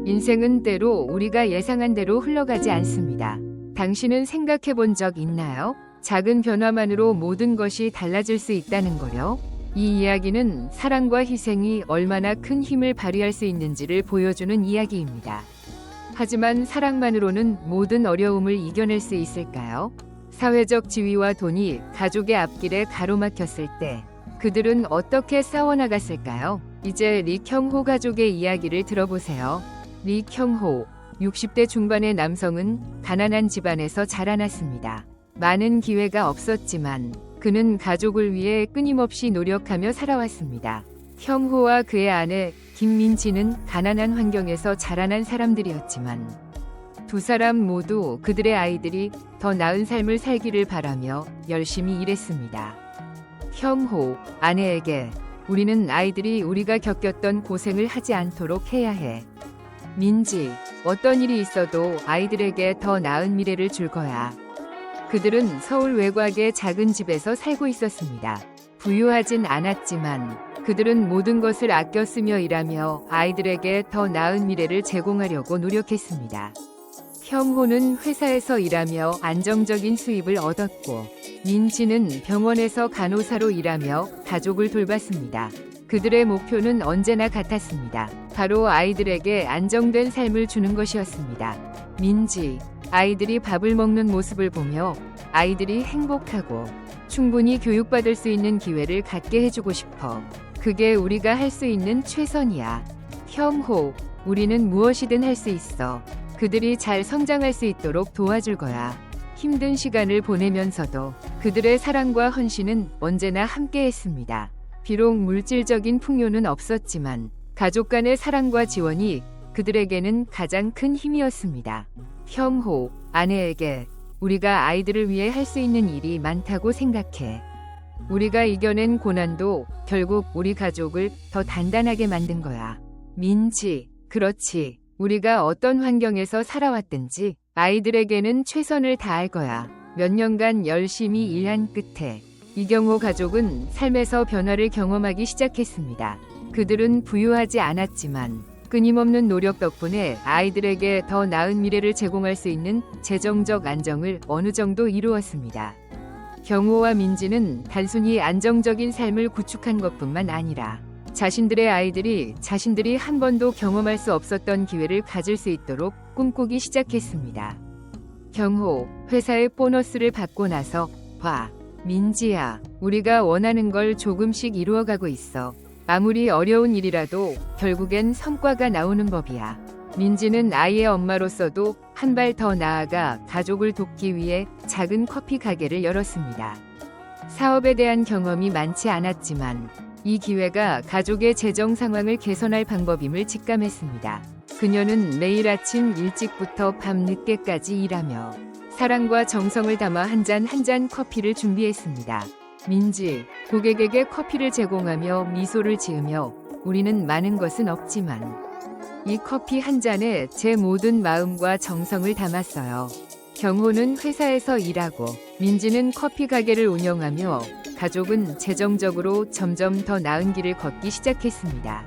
인생은 때로 우리가 예상한 대로 흘러가지 않습니다. 당신은 생각해 본 적 있나요? 작은 변화만으로 모든 것이 달라질 수 있다는 거요. 이 이야기는 사랑과 희생이 얼마나 큰 힘을 발휘할 수 있는지를 보여주는 이야기입니다. 하지만 사랑만으로는 모든 어려움을 이겨낼 수 있을까요? 사회적 지위와 돈이 가족의 앞길에 가로막혔을 때 그들은 어떻게 싸워나갔을까요? 이제 리경호 가족의 이야기를 들어보세요. 리경호, 60대 중반의 남성은 가난한 집안에서 자라났습니다. 많은 기회가 없었지만 그는 가족을 위해 끊임없이 노력하며 살아왔습니다. 경호와 그의 아내 김민지는 가난한 환경에서 자라난 사람들이었지만 두 사람 모두 그들의 아이들이 더 나은 삶을 살기를 바라며 열심히 일했습니다. 경호, 아내에게 우리는 아이들이 우리가 겪었던 고생을 하지 않도록 해야 해. 민지, 어떤 일이 있어도 아이들에게 더 나은 미래를 줄 거야. 그들은 서울 외곽의 작은 집에서 살고 있었습니다. 부유하진 않았지만 그들은 모든 것을 아껴 쓰며 일하며 아이들에게 더 나은 미래를 제공하려고 노력했습니다. 경호는 회사에서 일하며 안정적인 수입을 얻었고 민지는 병원에서 간호사로 일하며 가족을 돌봤습니다. 그들의 목표는 언제나 같았습니다. 바로 아이들에게 안정된 삶을 주는 것이었습니다. 민지, 아이들이 밥을 먹는 모습을 보며 아이들이 행복하고 충분히 교육받을 수 있는 기회를 갖게 해주고 싶어. 그게 우리가 할 수 있는 최선이야. 경호, 우리는 무엇이든 할 수 있어. 그들이 잘 성장할 수 있도록 도와줄 거야. 힘든 시간을 보내면서도 그들의 사랑과 헌신은 언제나 함께했습니다. 비록 물질적인 풍요는 없었지만 가족 간의 사랑과 지원이 그들에게는 가장 큰 힘이었습니다. 경호, 아내에게 우리가 아이들을 위해 할 수 있는 일이 많다고 생각해. 우리가 이겨낸 고난도 결국 우리 가족을 더 단단하게 만든 거야. 민지, 그렇지. 우리가 어떤 환경에서 살아왔든지 아이들에게는 최선을 다할 거야. 몇 년간 열심히 일한 끝에 이경호 가족은 삶에서 변화를 경험하기 시작했습니다. 그들은 부유하지 않았지만 끊임없는 노력 덕분에 아이들에게 더 나은 미래를 제공할 수 있는 재정적 안정을 어느 정도 이루었습니다. 경호와 민지는 단순히 안정적인 삶을 구축한 것뿐만 아니라 자신들의 아이들이 자신들이 한 번도 경험할 수 없었던 기회를 가질 수 있도록 꿈꾸기 시작했습니다. 경호, 회사의 보너스를 받고 나서 봐, 민지야, 우리가 원하는 걸 조금씩 이루어가고 있어. 아무리 어려운 일이라도 결국엔 성과가 나오는 법이야. 민지는 아이의 엄마로서도 한 발 더 나아가 가족을 돕기 위해 작은 커피 가게를 열었습니다. 사업에 대한 경험이 많지 않았지만 이 기회가 가족의 재정 상황을 개선할 방법임을 직감했습니다. 그녀는 매일 아침 일찍부터 밤 늦게까지 일하며 사랑과 정성을 담아 한 잔 커피를 준비했습니다. 민지, 고객에게 커피를 제공하며 미소를 지으며 우리는 많은 것은 없지만 이 커피 한 잔에 제 모든 마음과 정성을 담았어요. 경호는 회사에서 일하고 민지는 커피 가게를 운영하며 가족은 재정적으로 점점 더 나은 길을 걷기 시작했습니다.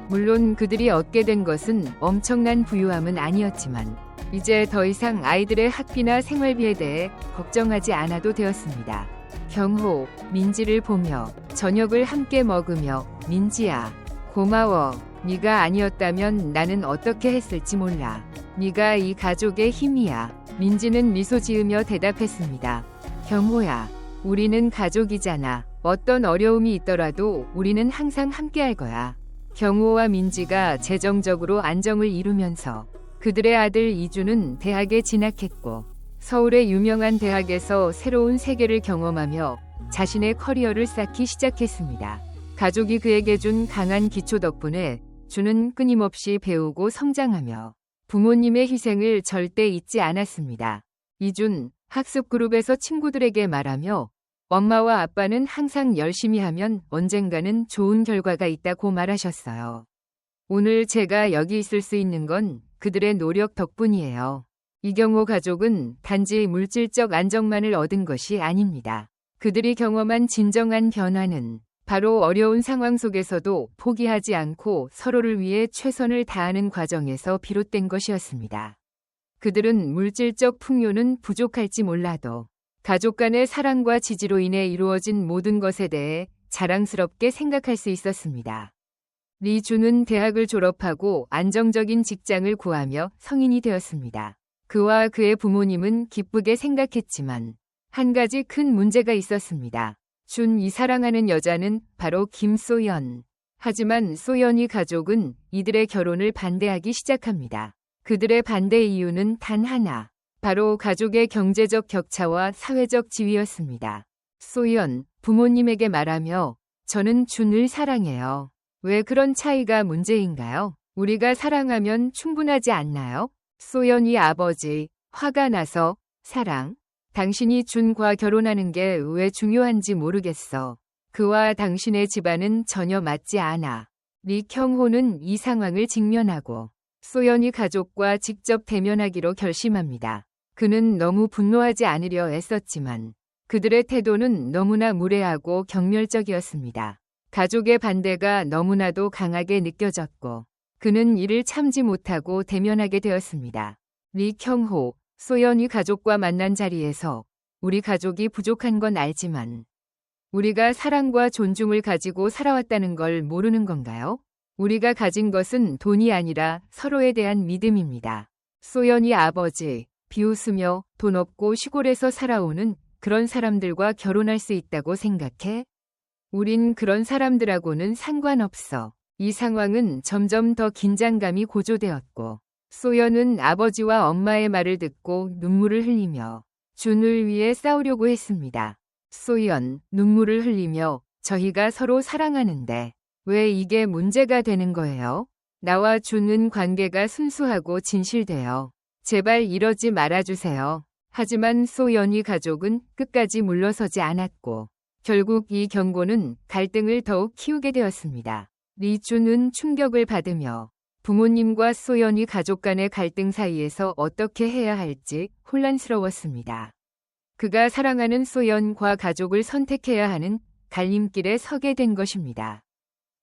물론 그들이 얻게 된 것은 엄청난 부유함은 아니었지만 이제 더 이상 아이들의 학비나 생활비에 대해 걱정하지 않아도 되었습니다. 경호, 민지를 보며 저녁을 함께 먹으며 민지야, 고마워. 네가 아니었다면 나는 어떻게 했을지 몰라. 네가 이 가족의 힘이야. 민지는 미소 지으며 대답했습니다. 경호야, 우리는 가족이잖아. 어떤 어려움이 있더라도 우리는 항상 함께할 거야. 경호와 민지가 재정적으로 안정을 이루면서 그들의 아들 이주는 대학에 진학했고 서울의 유명한 대학에서 새로운 세계를 경험하며 자신의 커리어를 쌓기 시작했습니다. 가족이 그에게 준 강한 기초 덕분에 주는 끊임없이 배우고 성장하며 부모님의 희생을 절대 잊지 않았습니다. 이준, 학습그룹에서 친구들에게 말하며 엄마와 아빠는 항상 열심히 하면 언젠가는 좋은 결과가 있다고 말하셨어요. 오늘 제가 여기 있을 수 있는 건 그들의 노력 덕분이에요. 이경호 가족은 단지 물질적 안정만을 얻은 것이 아닙니다. 그들이 경험한 진정한 변화는 바로 어려운 상황 속에서도 포기하지 않고 서로를 위해 최선을 다하는 과정에서 비롯된 것이었습니다. 그들은 물질적 풍요는 부족할지 몰라도 가족 간의 사랑과 지지로 인해 이루어진 모든 것에 대해 자랑스럽게 생각할 수 있었습니다. 리준은 대학을 졸업하고 안정적인 직장을 구하며 성인이 되었습니다. 그와 그의 부모님은 기쁘게 생각했지만 한 가지 큰 문제가 있었습니다. 준이 사랑하는 여자는 바로 김소연. 하지만 소연이 가족은 이들의 결혼을 반대하기 시작합니다. 그들의 반대 이유는 단 하나. 바로 가족의 경제적 격차와 사회적 지위였습니다. 소연, 부모님에게 말하며 저는 준을 사랑해요. 왜 그런 차이가 문제인가요? 우리가 사랑하면 충분하지 않나요? 소연이 아버지, 화가 나서 사랑. 당신이 준과 결혼하는 게 왜 중요한지 모르겠어. 그와 당신의 집안은 전혀 맞지 않아. 리경호는 이 상황을 직면하고 소연이 가족과 직접 대면하기로 결심합니다. 그는 너무 분노하지 않으려 애썼지만 그들의 태도는 너무나 무례하고 경멸적이었습니다. 가족의 반대가 너무나도 강하게 느껴졌고 그는 이를 참지 못하고 대면하게 되었습니다. 리경호, 소연이 가족과 만난 자리에서 우리 가족이 부족한 건 알지만 우리가 사랑과 존중을 가지고 살아왔다는 걸 모르는 건가요? 우리가 가진 것은 돈이 아니라 서로에 대한 믿음입니다. 소연이 아버지, 비웃으며 돈 없고 시골에서 살아오는 그런 사람들과 결혼할 수 있다고 생각해? 우린 그런 사람들하고는 상관없어. 이 상황은 점점 더 긴장감이 고조되었고 소연은 아버지와 엄마의 말을 듣고 눈물을 흘리며 준을 위해 싸우려고 했습니다. 소연, 눈물을 흘리며 저희가 서로 사랑하는데 왜 이게 문제가 되는 거예요? 나와 준은 관계가 순수하고 진실돼요. 제발 이러지 말아주세요. 하지만 소연이 가족은 끝까지 물러서지 않았고 결국 이 경고는 갈등을 더욱 키우게 되었습니다. 리준은 충격을 받으며 부모님과 소연이 가족 간의 갈등 사이에서 어떻게 해야 할지 혼란스러웠습니다. 그가 사랑하는 소연과 가족을 선택해야 하는 갈림길에 서게 된 것입니다.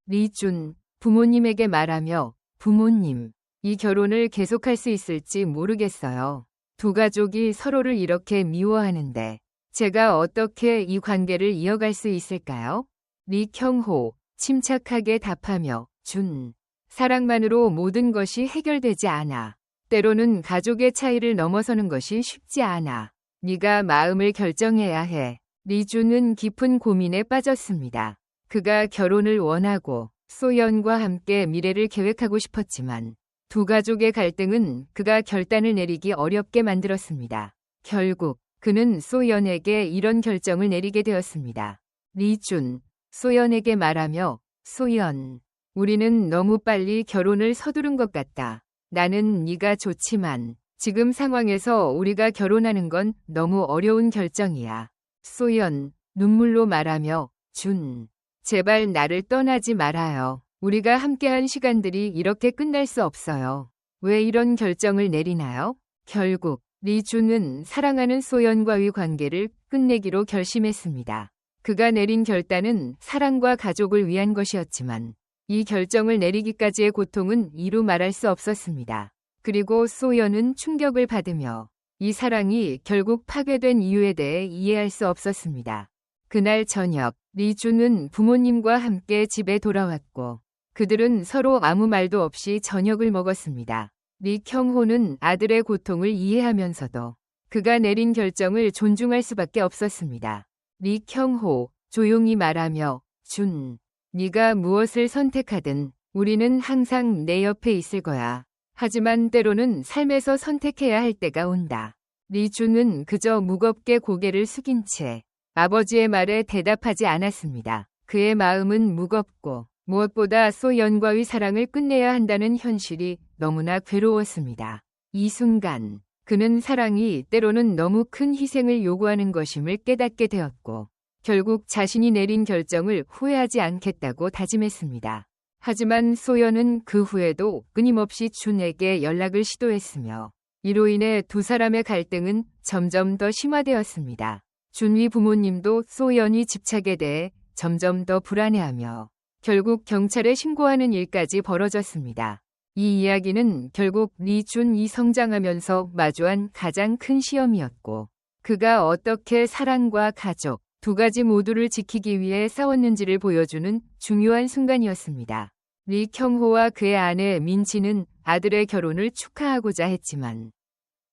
리준, 부모님에게 말하며 부모님, 이 결혼을 계속할 수 있을지 모르겠어요. 두 가족이 서로를 이렇게 미워하는데 제가 어떻게 이 관계를 이어갈 수 있을까요? 리경호, 침착하게 답하며 준, 사랑만으로 모든 것이 해결되지 않아. 때로는 가족의 차이를 넘어서는 것이 쉽지 않아. 네가 마음을 결정해야 해. 리준은 깊은 고민에 빠졌습니다. 그가 결혼을 원하고 소연과 함께 미래를 계획하고 싶었지만 두 가족의 갈등은 그가 결단을 내리기 어렵게 만들었습니다. 결국 그는 소연에게 이런 결정을 내리게 되었습니다. 리준, 소연에게 말하며 소연, 우리는 너무 빨리 결혼을 서두른 것 같다. 나는 네가 좋지만 지금 상황에서 우리가 결혼하는 건 너무 어려운 결정이야. 소연, 눈물로 말하며 준, 제발 나를 떠나지 말아요. 우리가 함께한 시간들이 이렇게 끝날 수 없어요. 왜 이런 결정을 내리나요? 결국 리준은 사랑하는 소연과의 관계를 끝내기로 결심했습니다. 그가 내린 결단은 사랑과 가족을 위한 것이었지만 이 결정을 내리기까지의 고통은 이루 말할 수 없었습니다. 그리고 소연은 충격을 받으며 이 사랑이 결국 파괴된 이유에 대해 이해할 수 없었습니다. 그날 저녁, 리준은 부모님과 함께 집에 돌아왔고 그들은 서로 아무 말도 없이 저녁을 먹었습니다. 리경호는 아들의 고통을 이해하면서도 그가 내린 결정을 존중할 수밖에 없었습니다. 리경호, 조용히 말하며 준, 네가 무엇을 선택하든 우리는 항상 내 옆에 있을 거야. 하지만 때로는 삶에서 선택해야 할 때가 온다. 리준은 그저 무겁게 고개를 숙인 채 아버지의 말에 대답하지 않았습니다. 그의 마음은 무겁고 무엇보다 소연과의 사랑을 끝내야 한다는 현실이 너무나 괴로웠습니다. 이 순간 그는 사랑이 때로는 너무 큰 희생을 요구하는 것임을 깨닫게 되었고 결국 자신이 내린 결정을 후회하지 않겠다고 다짐했습니다. 하지만 소연은 그 후에도 끊임없이 준에게 연락을 시도했으며 이로 인해 두 사람의 갈등은 점점 더 심화되었습니다. 준위 부모님도 소연이 집착에 대해 점점 더 불안해하며 결국 경찰에 신고하는 일까지 벌어졌습니다. 이 이야기는 결국 리준이 성장하면서 마주한 가장 큰 시험이었고 그가 어떻게 사랑과 가족 두 가지 모두를 지키기 위해 싸웠는지를 보여주는 중요한 순간이었습니다. 리경호와 그의 아내 민지는 아들의 결혼을 축하하고자 했지만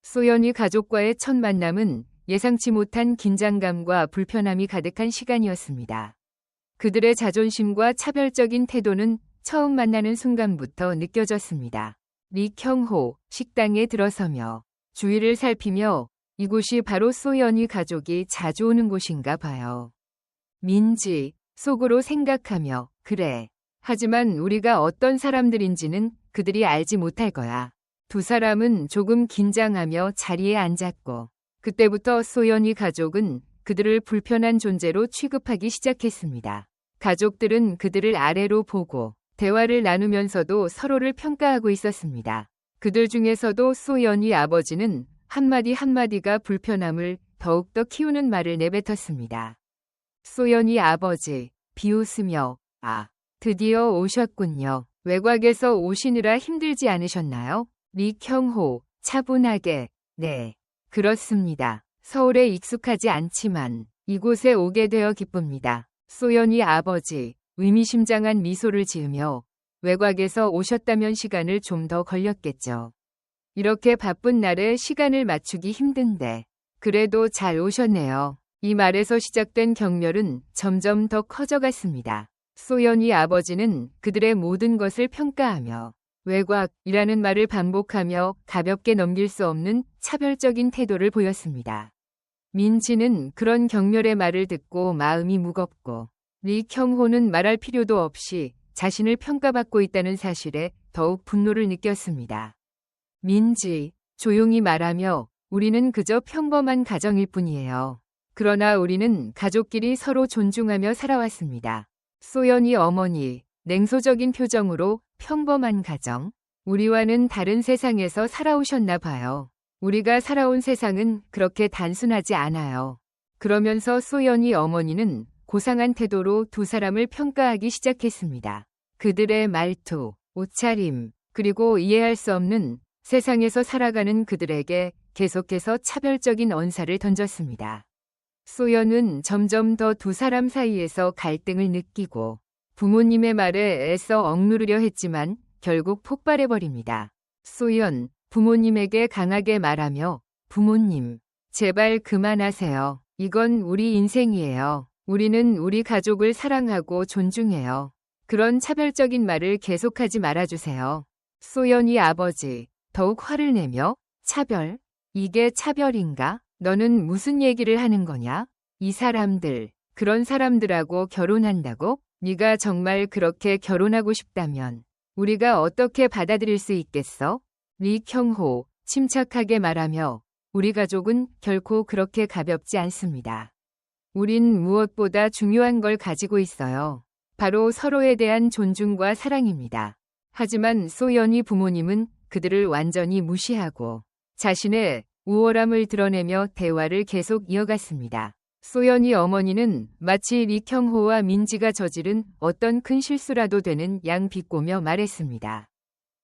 소연이 가족과의 첫 만남은 예상치 못한 긴장감과 불편함이 가득한 시간이었습니다. 그들의 자존심과 차별적인 태도는 처음 만나는 순간부터 느껴졌습니다. 리경호 식당에 들어서며 주위를 살피며 이곳이 바로 소연이 가족이 자주 오는 곳인가 봐요. 민지 속으로 생각하며 그래. 하지만 우리가 어떤 사람들인지는 그들이 알지 못할 거야. 두 사람은 조금 긴장하며 자리에 앉았고 그때부터 소연이 가족은 그들을 불편한 존재로 취급하기 시작했습니다. 가족들은 그들을 아래로 보고 대화를 나누면서도 서로를 평가하고 있었습니다. 그들 중에서도 소연이 아버지는 한마디 한마디가 불편함을 더욱더 키우는 말을 내뱉었습니다. 소연이 아버지 비웃으며 드디어 오셨군요. 외곽에서 오시느라 힘들지 않으셨나요? 리경호 차분하게 네, 그렇습니다. 서울에 익숙하지 않지만 이곳에 오게 되어 기쁩니다. 소연이 아버지 의미심장한 미소를 지으며 외곽에서 오셨다면 시간을 좀 더 걸렸겠죠. 이렇게 바쁜 날에 시간을 맞추기 힘든데 그래도 잘 오셨네요. 이 말에서 시작된 경멸은 점점 더 커져갔습니다. 소연이 아버지는 그들의 모든 것을 평가하며 외곽이라는 말을 반복하며 가볍게 넘길 수 없는 차별적인 태도를 보였습니다. 민지는 그런 경멸의 말을 듣고 마음이 무겁고 리경호는 말할 필요도 없이 자신을 평가받고 있다는 사실에 더욱 분노를 느꼈습니다. 민지, 조용히 말하며 우리는 그저 평범한 가정일 뿐이에요. 그러나 우리는 가족끼리 서로 존중하며 살아왔습니다. 소연이 어머니, 냉소적인 표정으로 평범한 가정? 우리와는 다른 세상에서 살아오셨나 봐요. 우리가 살아온 세상은 그렇게 단순하지 않아요. 그러면서 소연이 어머니는 고상한 태도로 두 사람을 평가하기 시작했습니다. 그들의 말투, 옷차림, 그리고 이해할 수 없는 세상에서 살아가는 그들에게 계속해서 차별적인 언사를 던졌습니다. 소연은 점점 더 두 사람 사이에서 갈등을 느끼고 부모님의 말에 애써 억누르려 했지만 결국 폭발해버립니다. 소연, 부모님에게 강하게 말하며 부모님, 제발 그만하세요. 이건 우리 인생이에요. 우리는 우리 가족을 사랑하고 존중해요. 그런 차별적인 말을 계속하지 말아주세요. 소연이 아버지, 더욱 화를 내며 차별? 이게 차별인가? 너는 무슨 얘기를 하는 거냐? 이 사람들, 그런 사람들하고 결혼한다고? 네가 정말 그렇게 결혼하고 싶다면 우리가 어떻게 받아들일 수 있겠어? 리경호, 침착하게 말하며 우리 가족은 결코 그렇게 가볍지 않습니다. 우린 무엇보다 중요한 걸 가지고 있어요. 바로 서로에 대한 존중과 사랑입니다. 하지만 소연이 부모님은 그들을 완전히 무시하고 자신의 우월함을 드러내며 대화를 계속 이어갔습니다. 소연이 어머니는 마치 리경호와 민지가 저지른 어떤 큰 실수라도 되는 양 비꼬며 말했습니다.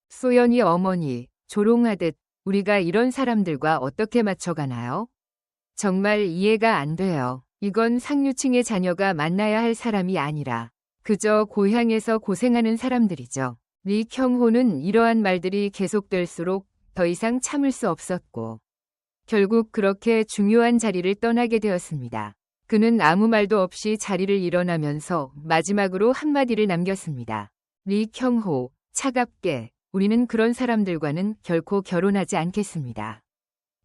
소연이 어머니, 조롱하듯 우리가 이런 사람들과 어떻게 맞춰가나요? 정말 이해가 안 돼요. 이건 상류층의 자녀가 만나야 할 사람이 아니라 그저 고향에서 고생하는 사람들이죠. 리경호는 이러한 말들이 계속될수록 더 이상 참을 수 없었고 결국 그렇게 중요한 자리를 떠나게 되었습니다. 그는 아무 말도 없이 자리를 일어나면서 마지막으로 한마디를 남겼습니다. 리경호, 차갑게 우리는 그런 사람들과는 결코 결혼하지 않겠습니다.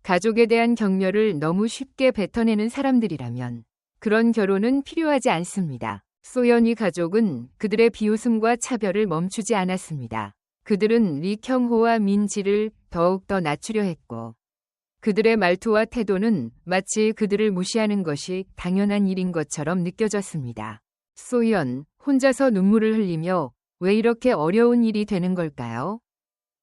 가족에 대한 경멸을 너무 쉽게 뱉어내는 사람들이라면 그런 결혼은 필요하지 않습니다. 소연이 가족은 그들의 비웃음과 차별을 멈추지 않았습니다. 그들은 리경호와 민지를 더욱더 낮추려 했고 그들의 말투와 태도는 마치 그들을 무시하는 것이 당연한 일인 것처럼 느껴졌습니다. 소연, 혼자서 눈물을 흘리며 왜 이렇게 어려운 일이 되는 걸까요?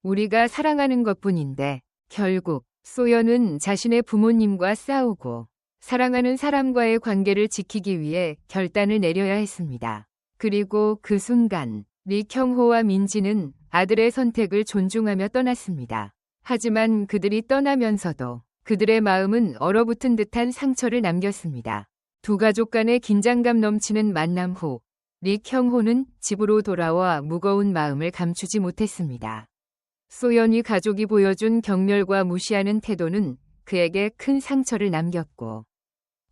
우리가 사랑하는 것뿐인데 결국 소연은 자신의 부모님과 싸우고 사랑하는 사람과의 관계를 지키기 위해 결단을 내려야 했습니다. 그리고 그 순간 리경호와 민지는 아들의 선택을 존중하며 떠났습니다. 하지만 그들이 떠나면서도 그들의 마음은 얼어붙은 듯한 상처를 남겼습니다. 두 가족 간의 긴장감 넘치는 만남 후 리경호는 집으로 돌아와 무거운 마음을 감추지 못했습니다. 소연이 가족이 보여준 경멸과 무시하는 태도는 그에게 큰 상처를 남겼고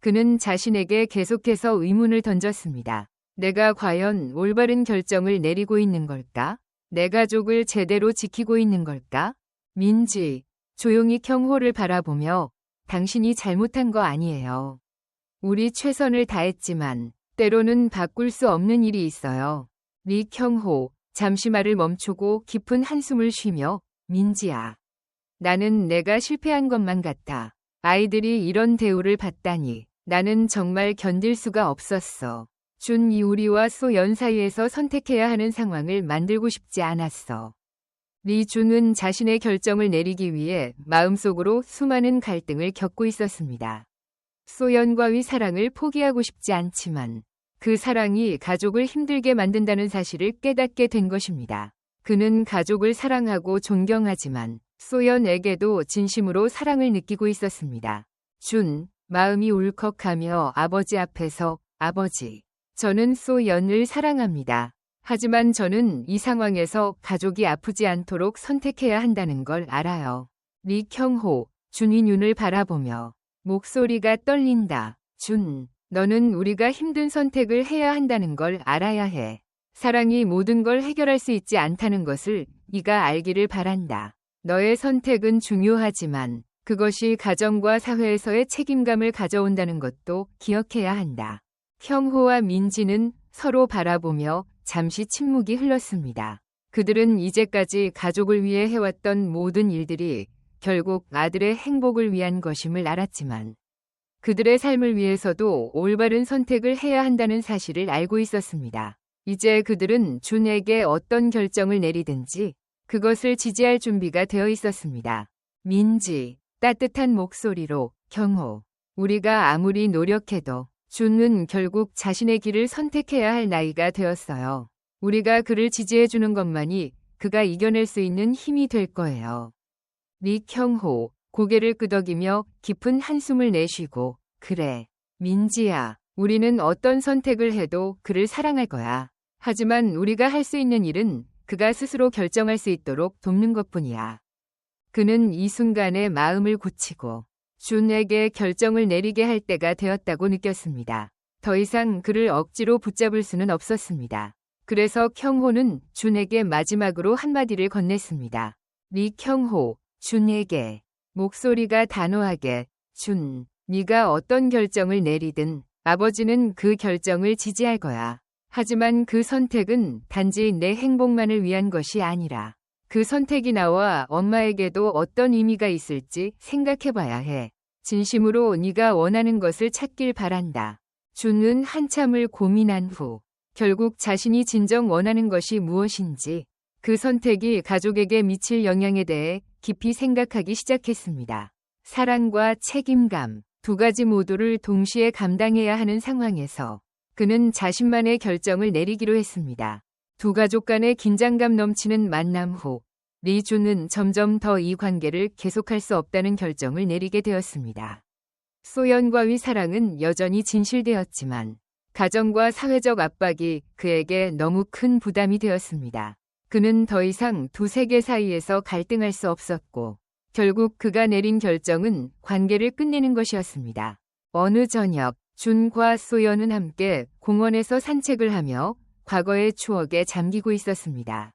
그는 자신에게 계속해서 의문을 던졌습니다. 내가 과연 올바른 결정을 내리고 있는 걸까? 내 가족을 제대로 지키고 있는 걸까? 민지, 조용히 경호를 바라보며 당신이 잘못한 거 아니에요. 우리 최선을 다했지만 때로는 바꿀 수 없는 일이 있어요. 리경호, 잠시 말을 멈추고 깊은 한숨을 쉬며 민지야. 나는 내가 실패한 것만 같아. 아이들이 이런 대우를 받다니 나는 정말 견딜 수가 없었어. 준이우리와 소연 사이에서 선택해야 하는 상황을 만들고 싶지 않았어. 리준은 자신의 결정을 내리기 위해 마음속으로 수많은 갈등을 겪고 있었습니다. 소연과의 사랑을 포기하고 싶지 않지만 그 사랑이 가족을 힘들게 만든다는 사실을 깨닫게 된 것입니다. 그는 가족을 사랑하고 존경하지만 소연에게도 진심으로 사랑을 느끼고 있었습니다. 준, 마음이 울컥하며 아버지 앞에서 아버지, 저는 소연을 사랑합니다. 하지만 저는 이 상황에서 가족이 아프지 않도록 선택해야 한다는 걸 알아요. 리경호, 준이 눈을 바라보며 목소리가 떨린다. 준, 너는 우리가 힘든 선택을 해야 한다는 걸 알아야 해. 사랑이 모든 걸 해결할 수 있지 않다는 것을 네가 알기를 바란다. 너의 선택은 중요하지만 그것이 가정과 사회에서의 책임감을 가져온다는 것도 기억해야 한다. 경호와 민지는 서로 바라보며 잠시 침묵이 흘렀습니다. 그들은 이제까지 가족을 위해 해왔던 모든 일들이 결국 아들의 행복을 위한 것임을 알았지만 그들의 삶을 위해서도 올바른 선택을 해야 한다는 사실을 알고 있었습니다. 이제 그들은 준에게 어떤 결정을 내리든지 그것을 지지할 준비가 되어 있었습니다. 민지, 따뜻한 목소리로 경호, 우리가 아무리 노력해도 준은 결국 자신의 길을 선택해야 할 나이가 되었어요. 우리가 그를 지지해주는 것만이 그가 이겨낼 수 있는 힘이 될 거예요. 리경호, 고개를 끄덕이며 깊은 한숨을 내쉬고 그래, 민지야, 우리는 어떤 선택을 해도 그를 사랑할 거야. 하지만 우리가 할 수 있는 일은 그가 스스로 결정할 수 있도록 돕는 것뿐이야. 그는 이 순간에 마음을 굳히고 준에게 결정을 내리게 할 때가 되었다고 느꼈습니다. 더 이상 그를 억지로 붙잡을 수는 없었습니다. 그래서 경호는 준에게 마지막으로 한마디를 건넸습니다. 리경호, 준에게. 목소리가 단호하게, 준, 네가 어떤 결정을 내리든 아버지는 그 결정을 지지할 거야. 하지만 그 선택은 단지 내 행복만을 위한 것이 아니라 그 선택이 나와 엄마에게도 어떤 의미가 있을지 생각해봐야 해. 진심으로 네가 원하는 것을 찾길 바란다. 준은 한참을 고민한 후 결국 자신이 진정 원하는 것이 무엇인지 그 선택이 가족에게 미칠 영향에 대해 깊이 생각하기 시작했습니다. 사랑과 책임감, 두 가지 모두를 동시에 감당해야 하는 상황에서 그는 자신만의 결정을 내리기로 했습니다. 두 가족 간의 긴장감 넘치는 만남 후 리준은 점점 더 이 관계를 계속할 수 없다는 결정을 내리게 되었습니다. 소연과의 사랑은 여전히 진실되었지만 가정과 사회적 압박이 그에게 너무 큰 부담이 되었습니다. 그는 더 이상 두 세계 사이에서 갈등할 수 없었고 결국 그가 내린 결정은 관계를 끝내는 것이었습니다. 어느 저녁 준과 소연은 함께 공원에서 산책을 하며 과거의 추억에 잠기고 있었습니다.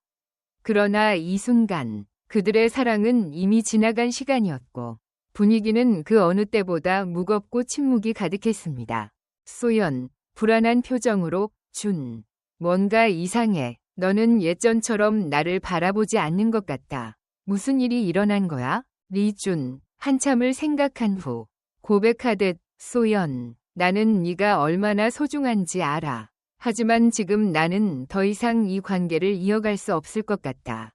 그러나 이 순간 그들의 사랑은 이미 지나간 시간이었고 분위기는 그 어느 때보다 무겁고 침묵이 가득했습니다. 소연, 불안한 표정으로 준, 뭔가 이상해. 너는 예전처럼 나를 바라보지 않는 것 같아. 무슨 일이 일어난 거야? 리준, 한참을 생각한 후 고백하듯 소연, 나는 네가 얼마나 소중한지 알아. 하지만 지금 나는 더 이상 이 관계를 이어갈 수 없을 것 같아.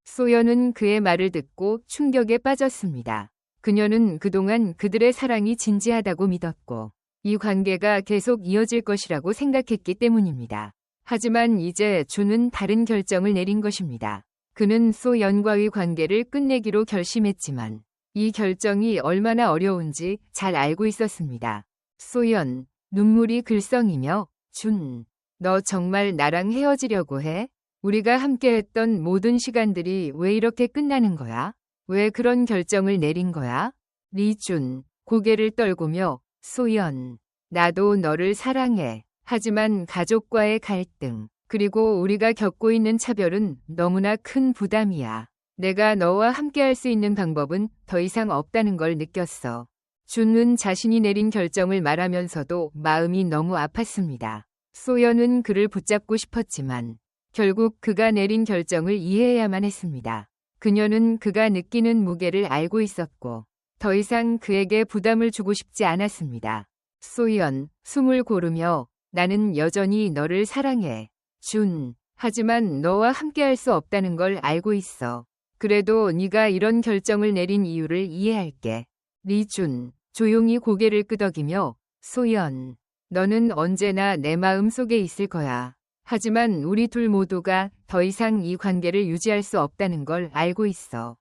소연은 그의 말을 듣고 충격에 빠졌습니다. 그녀는 그동안 그들의 사랑이 진지하다고 믿었고 이 관계가 계속 이어질 것이라고 생각했기 때문입니다. 하지만 이제 준은 다른 결정을 내린 것입니다. 그는 소연과의 관계를 끝내기로 결심했지만 이 결정이 얼마나 어려운지 잘 알고 있었습니다. 소연, 눈물이 글썽이며 준, 너 정말 나랑 헤어지려고 해? 우리가 함께했던 모든 시간들이 왜 이렇게 끝나는 거야? 왜 그런 결정을 내린 거야? 리준, 고개를 떨구며 소연, 나도 너를 사랑해. 하지만 가족과의 갈등, 그리고 우리가 겪고 있는 차별은 너무나 큰 부담이야. 내가 너와 함께할 수 있는 방법은 더 이상 없다는 걸 느꼈어. 준은 자신이 내린 결정을 말하면서도 마음이 너무 아팠습니다. 소연은 그를 붙잡고 싶었지만 결국 그가 내린 결정을 이해해야만 했습니다. 그녀는 그가 느끼는 무게를 알고 있었고 더 이상 그에게 부담을 주고 싶지 않았습니다. 소연, 숨을 고르며 나는 여전히 너를 사랑해. 준, 하지만 너와 함께할 수 없다는 걸 알고 있어. 그래도 네가 이런 결정을 내린 이유를 이해할게. 리준, 조용히 고개를 끄덕이며 소연, 너는 언제나 내 마음 속에 있을 거야. 하지만 우리 둘 모두가 더 이상 이 관계를 유지할 수 없다는 걸 알고 있어.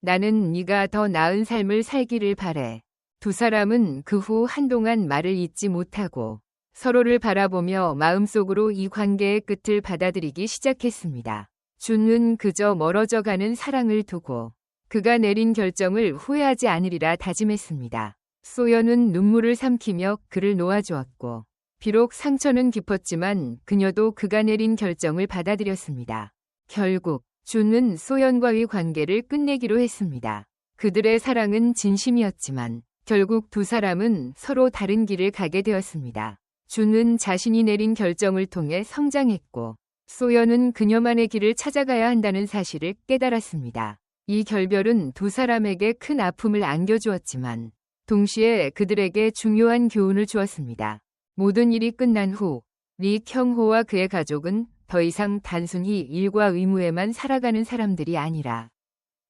나는 네가 더 나은 삶을 살기를 바래. 두 사람은 그 후 한동안 말을 잇지 못하고 서로를 바라보며 마음속으로 이 관계의 끝을 받아들이기 시작했습니다. 준은 그저 멀어져가는 사랑을 두고 그가 내린 결정을 후회하지 않으리라 다짐했습니다. 소연은 눈물을 삼키며 그를 놓아주었고 비록 상처는 깊었지만 그녀도 그가 내린 결정을 받아들였습니다. 결국 준은 소연과의 관계를 끝내기로 했습니다. 그들의 사랑은 진심이었지만 결국 두 사람은 서로 다른 길을 가게 되었습니다. 준은 자신이 내린 결정을 통해 성장했고 소연은 그녀만의 길을 찾아가야 한다는 사실을 깨달았습니다. 이 결별은 두 사람에게 큰 아픔을 안겨주었지만 동시에 그들에게 중요한 교훈을 주었습니다. 모든 일이 끝난 후 리형호와 그의 가족은 더 이상 단순히 일과 의무에만 살아가는 사람들이 아니라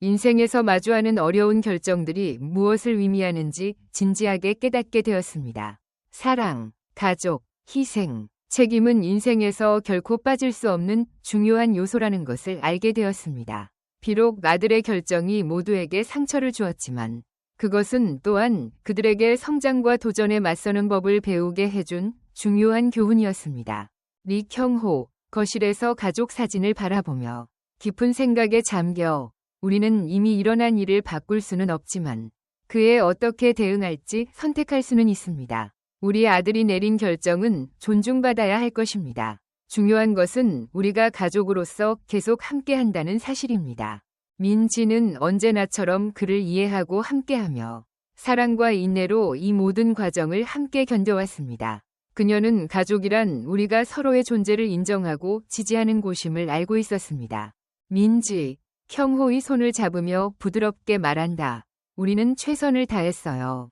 인생에서 마주하는 어려운 결정들이 무엇을 의미하는지 진지하게 깨닫게 되었습니다. 사랑, 가족, 희생, 책임은 인생에서 결코 빠질 수 없는 중요한 요소라는 것을 알게 되었습니다. 비록 아들의 결정이 모두에게 상처를 주었지만 그것은 또한 그들에게 성장과 도전에 맞서는 법을 배우게 해준 중요한 교훈이었습니다. 리형호, 거실에서 가족 사진을 바라보며 깊은 생각에 잠겨 우리는 이미 일어난 일을 바꿀 수는 없지만 그에 어떻게 대응할지 선택할 수는 있습니다. 우리 아들이 내린 결정은 존중받아야 할 것입니다. 중요한 것은 우리가 가족으로서 계속 함께한다는 사실입니다. 민지는 언제나처럼 그를 이해하고 함께하며 사랑과 인내로 이 모든 과정을 함께 견뎌왔습니다. 그녀는 가족이란 우리가 서로의 존재를 인정하고 지지하는 곳임을 알고 있었습니다. 민지, 형호의 손을 잡으며 부드럽게 말한다. 우리는 최선을 다했어요.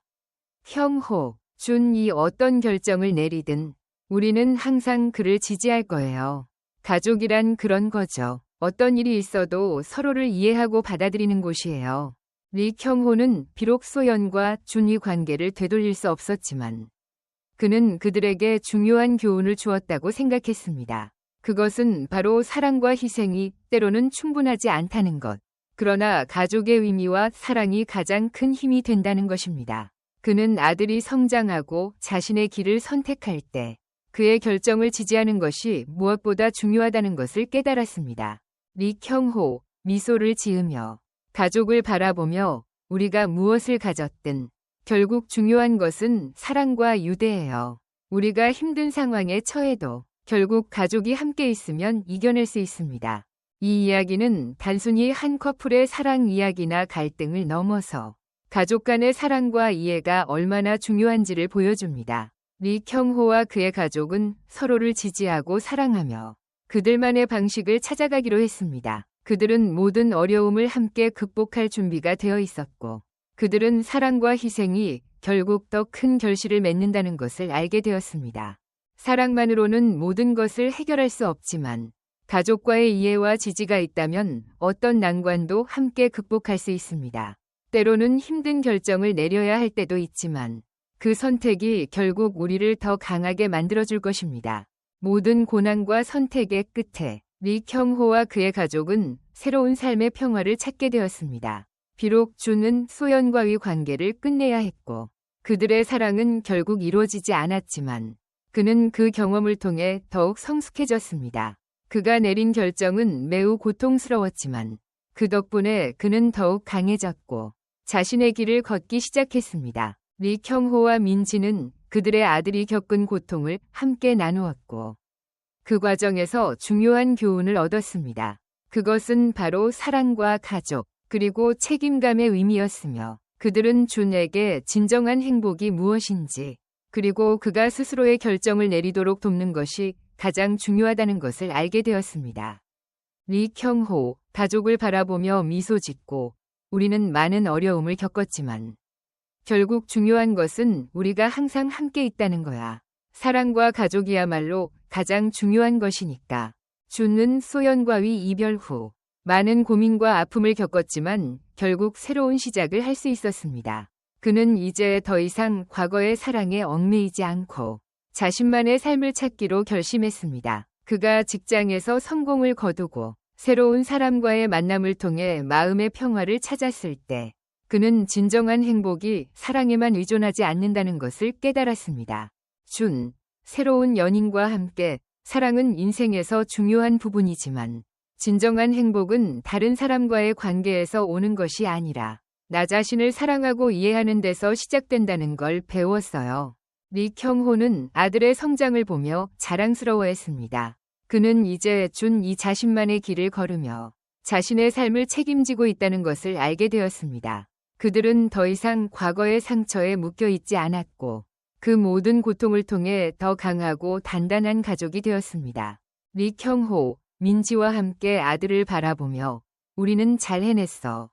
형호, 준이 어떤 결정을 내리든 우리는 항상 그를 지지할 거예요. 가족이란 그런 거죠. 어떤 일이 있어도 서로를 이해하고 받아들이는 곳이에요. 리형호는 비록 소연과 준의 관계를 되돌릴 수 없었지만 그는 그들에게 중요한 교훈을 주었다고 생각했습니다. 그것은 바로 사랑과 희생이 때로는 충분하지 않다는 것. 그러나 가족의 의미와 사랑이 가장 큰 힘이 된다는 것입니다. 그는 아들이 성장하고 자신의 길을 선택할 때 그의 결정을 지지하는 것이 무엇보다 중요하다는 것을 깨달았습니다. 리형호, 미소를 지으며 가족을 바라보며 우리가 무엇을 가졌든 결국 중요한 것은 사랑과 유대예요. 우리가 힘든 상황에 처해도 결국 가족이 함께 있으면 이겨낼 수 있습니다. 이 이야기는 단순히 한 커플의 사랑 이야기나 갈등을 넘어서 가족 간의 사랑과 이해가 얼마나 중요한지를 보여줍니다. 리형호와 그의 가족은 서로를 지지하고 사랑하며 그들만의 방식을 찾아가기로 했습니다. 그들은 모든 어려움을 함께 극복할 준비가 되어 있었고 그들은 사랑과 희생이 결국 더 큰 결실을 맺는다는 것을 알게 되었습니다. 사랑만으로는 모든 것을 해결할 수 없지만 가족과의 이해와 지지가 있다면 어떤 난관도 함께 극복할 수 있습니다. 때로는 힘든 결정을 내려야 할 때도 있지만 그 선택이 결국 우리를 더 강하게 만들어줄 것입니다. 모든 고난과 선택의 끝에 리 켕호와 그의 가족은 새로운 삶의 평화를 찾게 되었습니다. 비록 준은 소연과의 관계를 끝내야 했고 그들의 사랑은 결국 이루어지지 않았지만 그는 그 경험을 통해 더욱 성숙해졌습니다. 그가 내린 결정은 매우 고통스러웠지만 그 덕분에 그는 더욱 강해졌고 자신의 길을 걷기 시작했습니다. 리 켕호와 민지는 그들의 아들이 겪은 고통을 함께 나누었고 그 과정에서 중요한 교훈을 얻었습니다. 그것은 바로 사랑과 가족, 그리고 책임감의 의미였으며 그들은 준에게 진정한 행복이 무엇인지 그리고 그가 스스로의 결정을 내리도록 돕는 것이 가장 중요하다는 것을 알게 되었습니다. 리 켕호, 가족을 바라보며 미소 짓고 우리는 많은 어려움을 겪었지만 결국 중요한 것은 우리가 항상 함께 있다는 거야. 사랑과 가족이야말로 가장 중요한 것이니까. 준은 소연과의 이별 후 많은 고민과 아픔을 겪었지만 결국 새로운 시작을 할 수 있었습니다. 그는 이제 더 이상 과거의 사랑에 얽매이지 않고 자신만의 삶을 찾기로 결심했습니다. 그가 직장에서 성공을 거두고 새로운 사람과의 만남을 통해 마음의 평화를 찾았을 때 그는 진정한 행복이 사랑에만 의존하지 않는다는 것을 깨달았습니다. 준, 새로운 연인과 함께 사랑은 인생에서 중요한 부분이지만 진정한 행복은 다른 사람과의 관계에서 오는 것이 아니라 나 자신을 사랑하고 이해하는 데서 시작된다는 걸 배웠어요. 리 켕호는 아들의 성장을 보며 자랑스러워했습니다. 그는 이제 준 이 자신만의 길을 걸으며 자신의 삶을 책임지고 있다는 것을 알게 되었습니다. 그들은 더 이상 과거의 상처에 묶여 있지 않았고 그 모든 고통을 통해 더 강하고 단단한 가족이 되었습니다. 리 켕호, 민지와 함께 아들을 바라보며 우리는 잘 해냈어.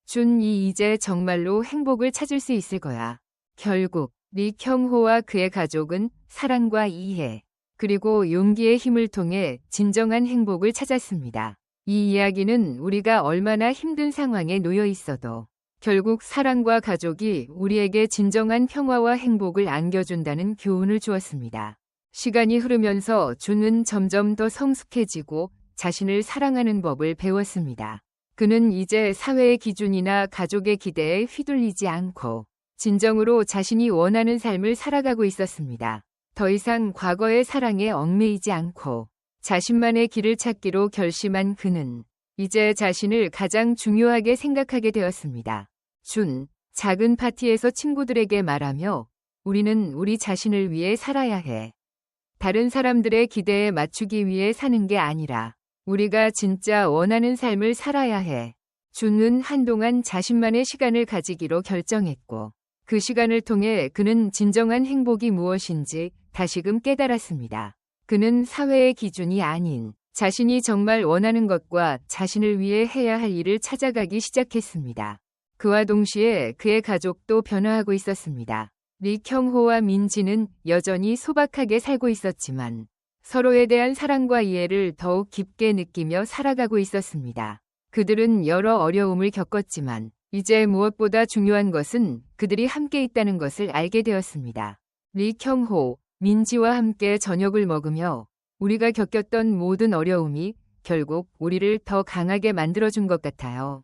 준이 이제 정말로 행복을 찾을 수 있을 거야. 결국 리 켕호와 그의 가족은 사랑과 이해, 그리고 용기의 힘을 통해 진정한 행복을 찾았습니다. 이 이야기는 우리가 얼마나 힘든 상황에 놓여 있어도 결국 사랑과 가족이 우리에게 진정한 평화와 행복을 안겨준다는 교훈을 주었습니다. 시간이 흐르면서 준은 점점 더 성숙해지고 자신을 사랑하는 법을 배웠습니다. 그는 이제 사회의 기준이나 가족의 기대에 휘둘리지 않고 진정으로 자신이 원하는 삶을 살아가고 있었습니다. 더 이상 과거의 사랑에 얽매이지 않고 자신만의 길을 찾기로 결심한 그는 이제 자신을 가장 중요하게 생각하게 되었습니다. 준, 작은 파티에서 친구들에게 말하며 우리는 우리 자신을 위해 살아야 해. 다른 사람들의 기대에 맞추기 위해 사는 게 아니라 우리가 진짜 원하는 삶을 살아야 해. 준은 한동안 자신만의 시간을 가지기로 결정했고 그 시간을 통해 그는 진정한 행복이 무엇인지 다시금 깨달았습니다. 그는 사회의 기준이 아닌 자신이 정말 원하는 것과 자신을 위해 해야 할 일을 찾아가기 시작했습니다. 그와 동시에 그의 가족도 변화하고 있었습니다. 리 켕호와 민지는 여전히 소박하게 살고 있었지만 서로에 대한 사랑과 이해를 더욱 깊게 느끼며 살아가고 있었습니다. 그들은 여러 어려움을 겪었지만 이제 무엇보다 중요한 것은 그들이 함께 있다는 것을 알게 되었습니다. 리 켕호, 민지와 함께 저녁을 먹으며 우리가 겪었던 모든 어려움이 결국 우리를 더 강하게 만들어준 것 같아요.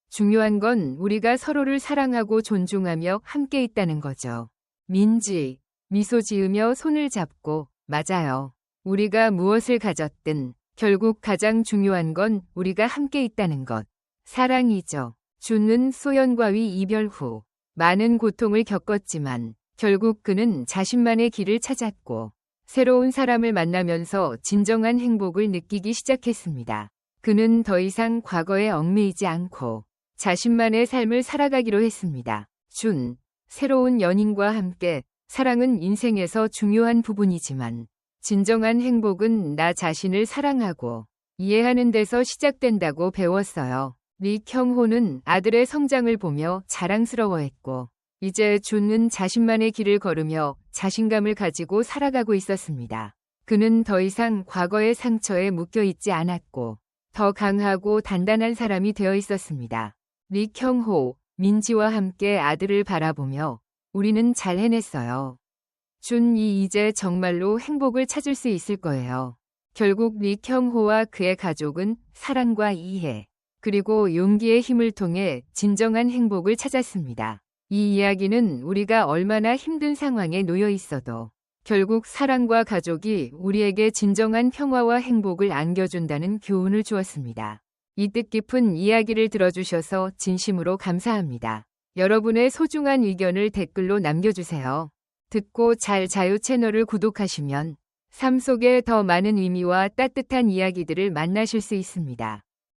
중요한 건 우리가 서로를 사랑하고 존중하며 함께 있다는 거죠. 민지, 미소 지으며 손을 잡고 맞아요. 우리가 무엇을 가졌든 결국 가장 중요한 건 우리가 함께 있다는 것. 사랑이죠. 준은 소연과의 이별 후 많은 고통을 겪었지만 결국 그는 자신만의 길을 찾았고 새로운 사람을 만나면서 진정한 행복을 느끼기 시작했습니다. 그는 더 이상 과거에 얽매이지 않고 자신만의 삶을 살아가기로 했습니다. 준, 새로운 연인과 함께 사랑은 인생에서 중요한 부분이지만 진정한 행복은 나 자신을 사랑하고 이해하는 데서 시작된다고 배웠어요. 리 켕호는 아들의 성장을 보며 자랑스러워했고 이제 준은 자신만의 길을 걸으며 자신감을 가지고 살아가고 있었습니다. 그는 더 이상 과거의 상처에 묶여 있지 않았고 더 강하고 단단한 사람이 되어 있었습니다. 리 켕호, 민지와 함께 아들을 바라보며 우리는 잘 해냈어요. 준이 이제 정말로 행복을 찾을 수 있을 거예요. 결국 릭형호와 그의 가족은 사랑과 이해, 그리고 용기의 힘을 통해 진정한 행복을 찾았습니다. 이 이야기는 우리가 얼마나 힘든 상황에 놓여 있어도 결국 사랑과 가족이 우리에게 진정한 평화와 행복을 안겨준다는 교훈을 주었습니다. 이 뜻깊은 이야기를 들어주셔서 진심으로 감사합니다. 여러분의 소중한 의견을 댓글로 남겨주세요. 듣고 잘 자요 채널을 구독하시면 삶 속에 더 많은 의미와 따뜻한 이야기들을 만나실 수 있습니다.